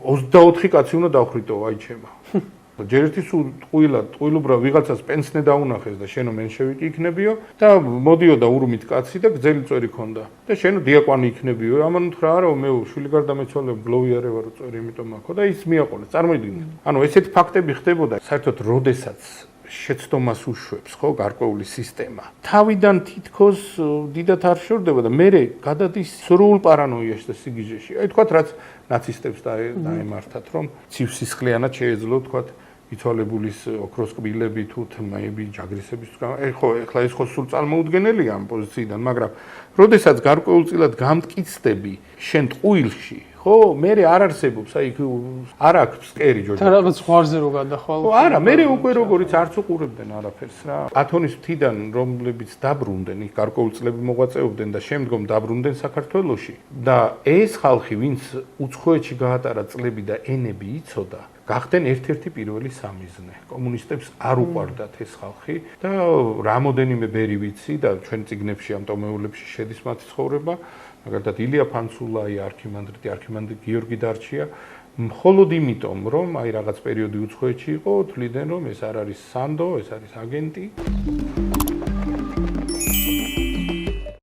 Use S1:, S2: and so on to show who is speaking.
S1: 24 კაცი უნდა დავხრიტო აი ჩემა. ჯერ ერთი სულ ტყუილუბრა ვიღაცას პენსნე დაუნახეს და შენო მენშევიკი იქნებიო და მოდიოდა ურმით კაცი და გძელი წვერი ქონდა და შენო დიაკვანი იქნებიო. ამან უთხრა არა მე შვილი გარდამეცვალე გლოვიარე ვარო წვერი იმიტომ აქო და ის მიაყოლეს. წარმოიდგინეთ. ანუ ესეთი ფაქტები ხდებოდა საერთოდ როდესაც შეცდომას უშვებს ხო გარკვეული სისტემა. თავიდან თითქოს დიდად არ შორდება და მე გადადის სრულ პარანოიაში და სიგიჟეში. აი თქვათ რაც ნაცისტებს დაემართათ რომ ცივსისხლიანად შეეძლო თქვათ იცვალებულის ოქროს კბილები თუ თმები ჯაგრისების ეხლა ეს ხო სულ წარმოუდგენელია ამ პოზიციიდან მაგრამ როდესაც გარკვეულწილად გამტკიცდები შენ ტყუილში ხო მე არ არსებობს აი არ აქვს ფსკერი ჯოჯო
S2: თან რაღაც ზღვარზე რო გადახვალ
S1: ხო არა მე უკვე როგორიც არც უყურებდნენ არაფერს რა ათონის მთიდან რომლებიც დაბრუნდნენ იქ გარკვეულწილები მოღვაწეობდნენ და შემდგომ დაბრუნდნენ საქართველოში და ეს ხალხი ვინც უცხოეთში გაატარა წლები და ენები იცოდა გახდნენ ერთ-ერთი პირველი სამიზნე. კომუნისტებს არ უყვარდათ ეს ხალხი და რამოდენიმე ბერი ვიცი და ჩვენ წიგნებში ამ ტომეულებში შედის მათი ცხოვრება. მაგალითად ილია ფანცულაი, არქიმანდრიტი გიორგი დარჩია. მხოლოდ იმიტომ, რომ აი რაღაც პერიოდი უცხოეთში იყო, თვლიდნენ რომ ეს არ არის სანდო, ეს არის აგენტი.